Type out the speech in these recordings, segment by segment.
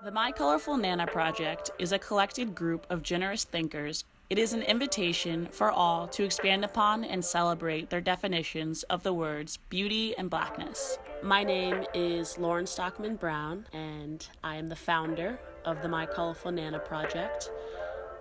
The My Colorful Nana Project is a collected group of generous thinkers. It is an invitation for all to expand upon and celebrate their definitions of the words beauty and blackness. My name is Lauren Stockmon Brown, and I am the founder of the My Colorful Nana Project.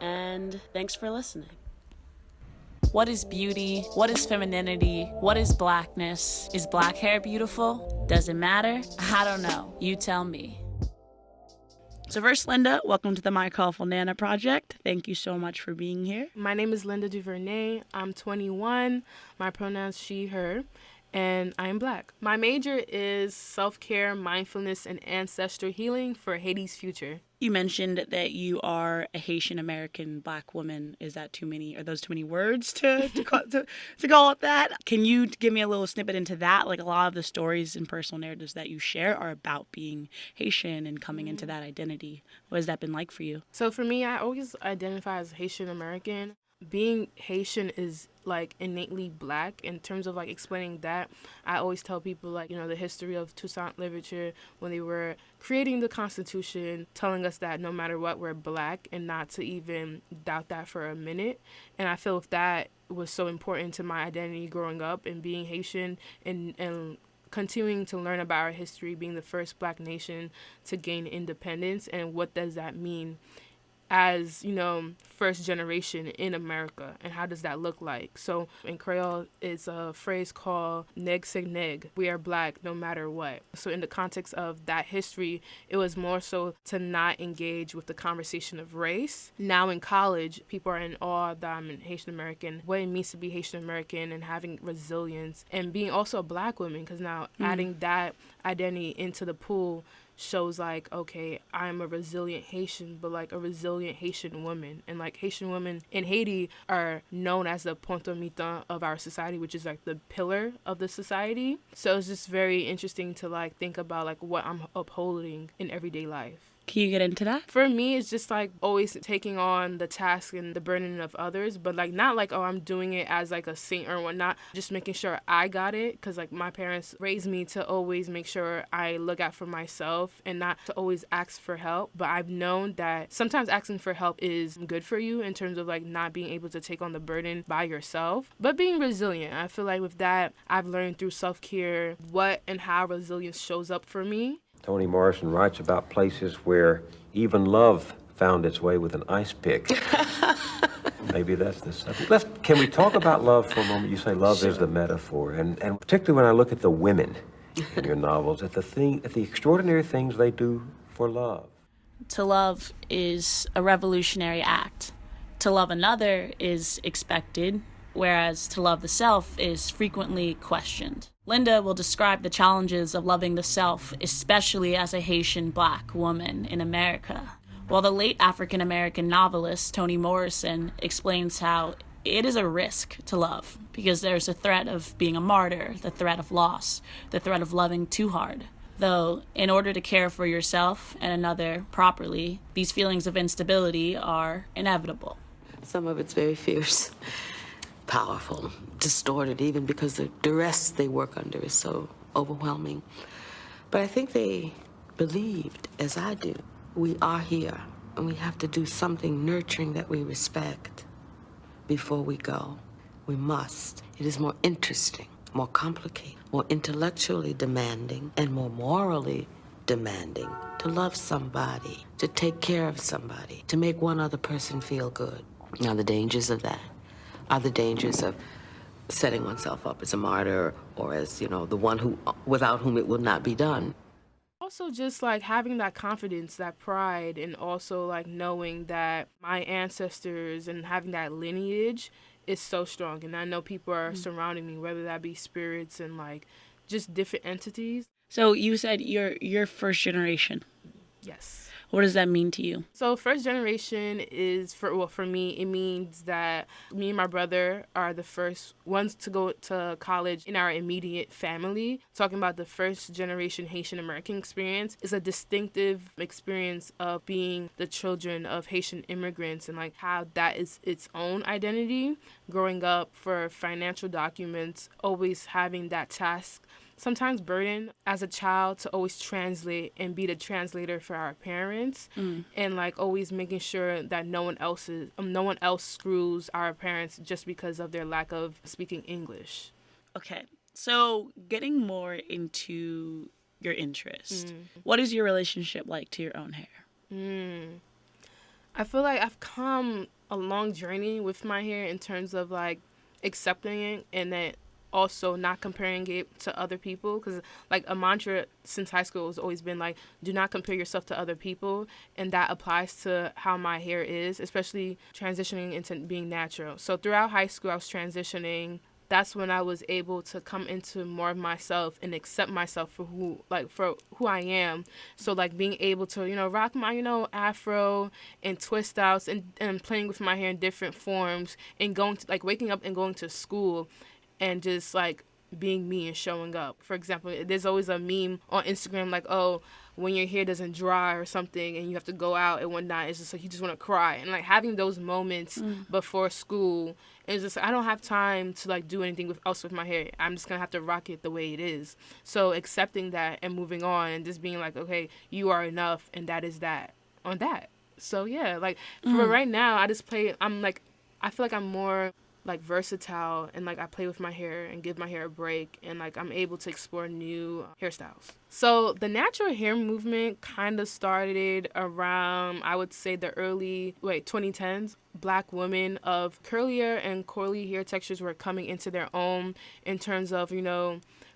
And thanks for listening. What is beauty? What is femininity? What is blackness? Is black hair beautiful? Does it matter? I don't know. You tell me. So first, Linda, welcome to the My Colorful Nana Project. Thank you so much for being here. My name is Linda Duverné. I'm 21. My pronouns she, her, and I am Black. My major is self-care, mindfulness, and ancestral healing for Haiti's future. You mentioned that you are a Haitian American Black woman. Is that too many? Are those too many words to call it that? Can you give me a little snippet into that? Like, a lot of the stories and personal narratives that you share are about being Haitian and coming into that identity. What has that been like for you? So for me, I always identify as Haitian American. Being Haitian is like innately Black. In terms of like explaining that, I always tell people like, the history of Toussaint literature when they were creating the Constitution, telling us that no matter what, we're Black, and not to even doubt that for a minute. And I feel that was so important to my identity growing up and being Haitian and continuing to learn about our history, being the first Black nation to gain independence, and what does that mean as, first generation in America, and how does that look like? So in Creole, it's a phrase called neg sig neg. We are Black no matter what. So in the context of that history, it was more so to not engage with the conversation of race. Now in college, people are in awe that I'm an Haitian American, what it means to be Haitian American, and having resilience, and being also a Black woman, because now adding that identity into the pool shows like, okay, I'm a resilient Haitian, but like a resilient Haitian woman. And like Haitian women in Haiti are known as the ponto mitan of our society, which is like the pillar of the society. So it's just very interesting to like think about like what I'm upholding in everyday life. Can you get into that? For me, it's just like always taking on the task and the burden of others, but like not like, oh, I'm doing it as like a saint or whatnot, just making sure I got it, because like my parents raised me to always make sure I look out for myself and not to always ask for help. But I've known that sometimes asking for help is good for you in terms of like not being able to take on the burden by yourself, but being resilient. I feel like with that, I've learned through self-care what and how resilience shows up for me. Toni Morrison writes about places where even love found its way with an ice pick. Maybe that's the subject. Can we talk about love for a moment? You say love is the metaphor, and particularly when I look at the women in your novels, at the extraordinary things they do for love. To love is a revolutionary act. To love another is expected, whereas to love the self is frequently questioned. Linda will describe the challenges of loving the self, especially as a Haitian Black woman in America, while the late African-American novelist Toni Morrison explains how it is a risk to love, because there's a threat of being a martyr, the threat of loss, the threat of loving too hard. Though, in order to care for yourself and another properly, these feelings of instability are inevitable. Some of it's very fierce, powerful, distorted, even because the duress they work under is so overwhelming. But I think they believed, as I do, we are here, and we have to do something nurturing that we respect before we go. We must. It is more interesting, more complicated, more intellectually demanding, and more morally demanding to love somebody, to take care of somebody, to make one other person feel good. Now, the dangers of that are the dangers of setting oneself up as a martyr or as, the one without whom it will not be done. Also just like having that confidence, that pride, and also like knowing that my ancestors and having that lineage is so strong. And I know people are surrounding me, whether that be spirits and like just different entities. So you said you're first generation. Yes. What does that mean to you? So first generation is, for me, it means that me and my brother are the first ones to go to college in our immediate family. Talking about the first generation Haitian American experience is a distinctive experience of being the children of Haitian immigrants, and like how that is its own identity. Growing up for financial documents, always having that task sometimes burden as a child to always translate and be the translator for our parents, and like always making sure that no one else screws our parents just because of their lack of speaking English. Okay. So, getting more into your interest, what is your relationship like to your own hair? I feel like I've come a long journey with my hair in terms of like accepting it, and then also not comparing it to other people, because like a mantra since high school has always been like, do not compare yourself to other people, and that applies to how my hair is, especially transitioning into being natural. So throughout high school I was transitioning. That's when I was able to come into more of myself and accept myself for who I am. So like being able to, rock my, afro and twist outs, and playing with my hair in different forms, and going to like waking up and going to school and just like being me and showing up. For example, there's always a meme on Instagram like, oh, when your hair doesn't dry or something and you have to go out and whatnot, it's just like you just want to cry. And like having those moments before school, it's just I don't have time to like do anything else with my hair. I'm just gonna have to rock it the way it is. So accepting that and moving on, and just being like, okay, you are enough, and that is that on that. So yeah, like for right now, I feel like I'm more like versatile, and like I play with my hair and give my hair a break, and like I'm able to explore new hairstyles. So the natural hair movement kind of started around, I would say, the early 2010s. Black women of curlier and coily hair textures were coming into their own in terms of,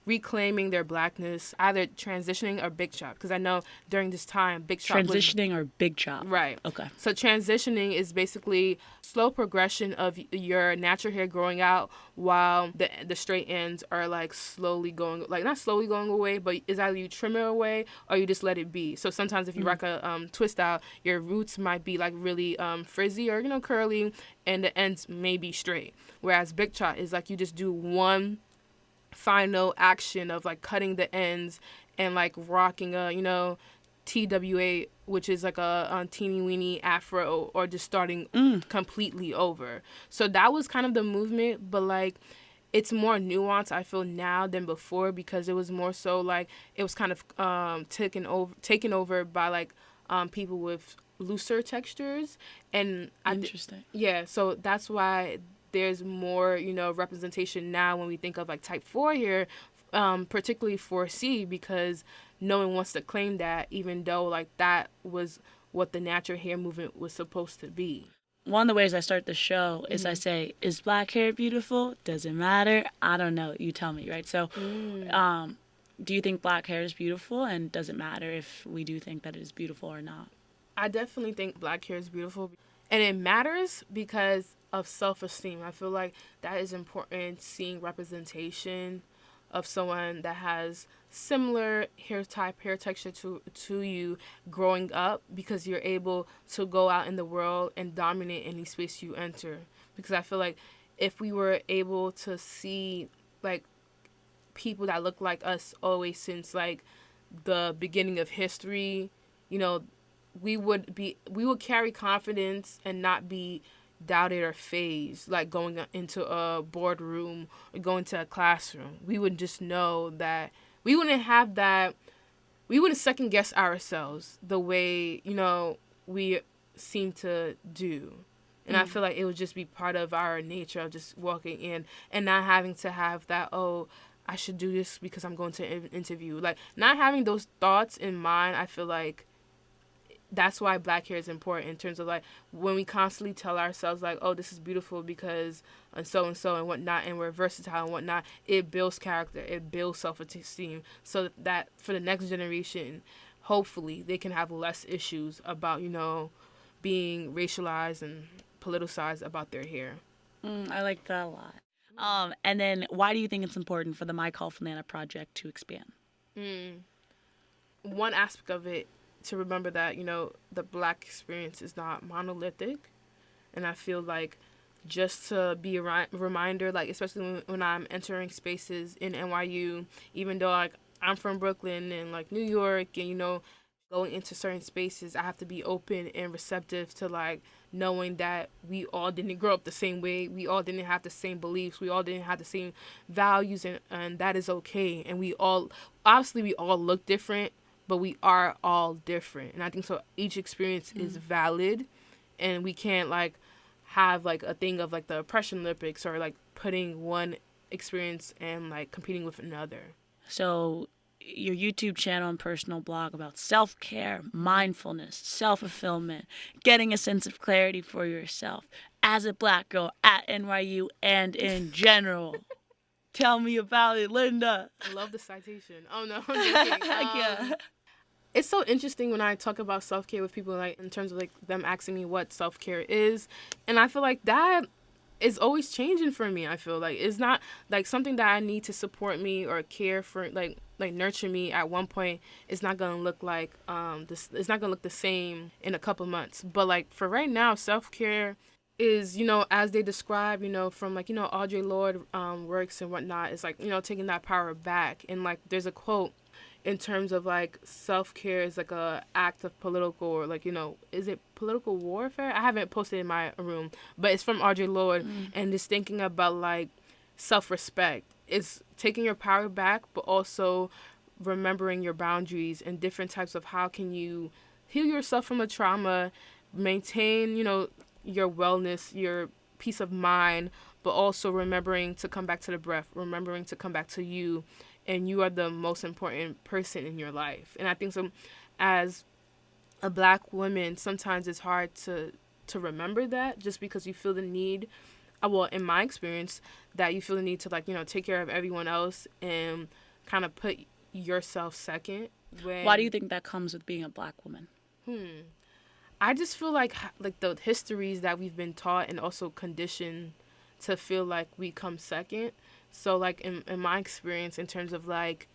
reclaiming their blackness, either transitioning or big chop. Because I know during this time, big chop Transitioning or big chop? Right. Okay. So transitioning is basically slow progression of your natural hair growing out while the straight ends are like slowly going, like not slowly going away, but is either you trim it away or you just let it be. So sometimes if you rock a twist out, your roots might be like really frizzy or, curly, and the ends may be straight. Whereas big chop is like you just do one final action of like cutting the ends and like rocking a TWA, which is like a teeny weeny afro, or just starting completely over. So that was kind of the movement, but like it's more nuanced, I feel, now than before, because it was more so like it was kind of taken over by like people with looser textures. And Interesting. so that's why there's more, representation now when we think of like type 4 hair, particularly 4C, because no one wants to claim that, even though like that was what the natural hair movement was supposed to be. One of the ways I start the show is I say, is black hair beautiful? Does it matter? I don't know. You tell me, right? So do you think black hair is beautiful, and does it matter if we do think that it is beautiful or not? I definitely think black hair is beautiful, and it matters because of self-esteem. I feel like that is important, seeing representation of someone that has similar hair type, hair texture to you growing up, because you're able to go out in the world and dominate any space you enter. Because I feel like if we were able to see like people that look like us always since like the beginning of history, we would carry confidence and not be doubted or phased, like going into a boardroom or going to a classroom. We would just know that we wouldn't second guess ourselves the way, we seem to do. And I feel like it would just be part of our nature of just walking in and not having to have that, oh, I should do this because I'm going to an interview. Like, not having those thoughts in mind, I feel like that's why black hair is important, in terms of like when we constantly tell ourselves like, oh, this is beautiful because and so and whatnot, and we're versatile and whatnot, it builds character, it builds self-esteem, so that for the next generation, hopefully they can have less issues about, being racialized and politicized about their hair. I like that a lot. And then why do you think it's important for the My Colorful Nana project to expand? One aspect of it, to remember that, the black experience is not monolithic. And I feel like just to be a reminder, like especially when I'm entering spaces in NYU, even though like I'm from Brooklyn and like New York and, going into certain spaces, I have to be open and receptive to like knowing that we all didn't grow up the same way. We all didn't have the same beliefs. We all didn't have the same values, and that is okay. And we all look different, but we are all different. And I think so each experience is valid, and we can't like have like a thing of like the oppression Olympics or like putting one experience and like competing with another. So your YouTube channel and personal blog about self-care, mindfulness, self-fulfillment, getting a sense of clarity for yourself as a Black girl at NYU and in general. Tell me about it, Linda. I love the citation. Oh no, I'm just kidding. Yeah. It's so interesting when I talk about self-care with people, like in terms of like them asking me what self-care is, and I feel like that is always changing for me. I feel like it's not like something that I need to support me or care for, like nurture me. At one point, it's not gonna look like this. It's not gonna look the same in a couple months. But like for right now, self-care is, you know, as they describe, you know, from like, you know, Audre Lorde works and whatnot. It's like, you know, taking that power back. And like there's a quote in terms of like self-care is like a act of political, or like, you know, is it political warfare? I haven't posted in my room, but it's from Audre Lorde. And just thinking about like self-respect is taking your power back, but also remembering your boundaries and different types of how can you heal yourself from a trauma, maintain, you know, your wellness, your peace of mind, but also remembering to come back to the breath, remembering to come back to you, and you are the most important person in your life. And I think so as a Black woman, sometimes it's hard to remember that, just because you feel the need, well, in my experience, that you feel the need to like, you know, take care of everyone else and kind of put yourself second. Why do you think that comes with being a Black woman? I just feel like the histories that we've been taught and also conditioned to feel like we come second. So like in my experience, in terms of like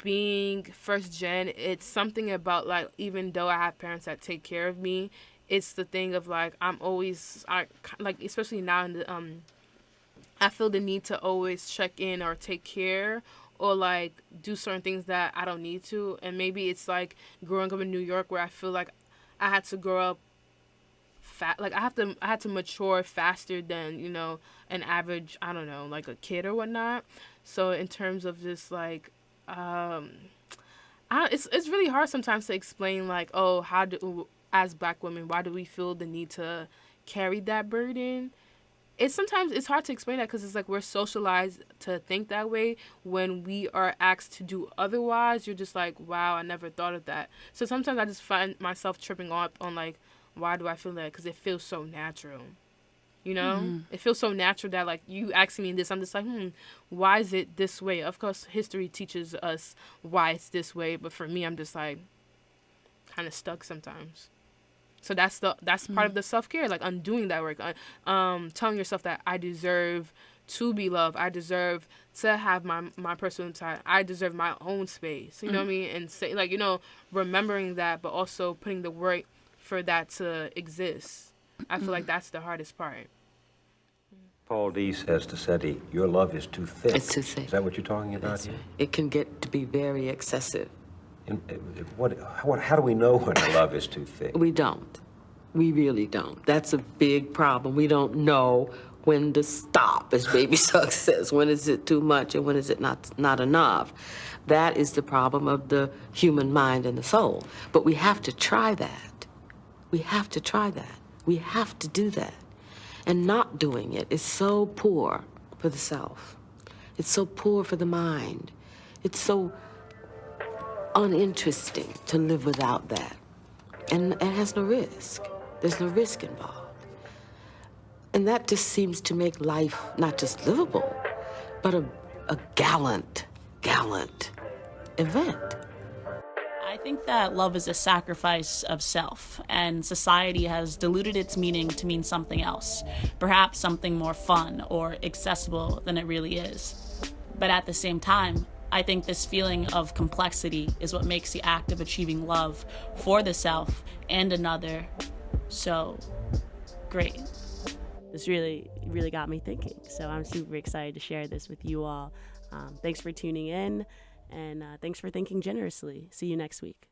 being first gen, it's something about like, even though I have parents that take care of me, it's the thing of like I like, especially now in the I feel the need to always check in or take care or like do certain things that I don't need to. And maybe it's like growing up in New York, where I feel like I had to grow up like I had to mature faster than, you know, an average, I don't know, like a kid or whatnot. So in terms of just like it's really hard sometimes to explain like, oh, as Black women, why do we feel the need to carry that burden? Sometimes it's hard to explain that, because it's like we're socialized to think that way. When we are asked to do otherwise, you're just like, wow, I never thought of that. So sometimes I just find myself tripping up on like, why do I feel that? Because it feels so natural, you know? It feels so natural that like you asking me this, I'm just like, why is it this way? Of course, history teaches us why it's this way, but for me, I'm just like kind of stuck sometimes. So that's part of the self-care, like undoing that work, telling yourself that I deserve to be loved, I deserve to have my personal time, I deserve my own space, you know what I mean? And say, like, you know, remembering that, but also putting the work for that to exist. I feel like that's the hardest part. Paul D says to SETI, your love is too thick. It's too thick. Is that what you're talking about That's here? right. It can get to be very excessive. And how do we know when our love is too thick? We don't. We really don't. That's a big problem. We don't know when to stop, as Baby Suck says. When is it too much and when is it not enough? That is the problem of the human mind and the soul. But we have to try that. We have to try that. We have to do that. And not doing it is so poor for the self. It's so poor for the mind. It's so uninteresting to live without that. And it has no risk. There's no risk involved. And that just seems to make life not just livable, but a gallant event. I think that love is a sacrifice of self, and society has diluted its meaning to mean something else, perhaps something more fun or accessible than it really is. But at the same time, I think this feeling of complexity is what makes the act of achieving love for the self and another so great. This really got me thinking, so I'm super excited to share this with you all. Thanks for tuning in, and thanks for thinking generously. See you next week.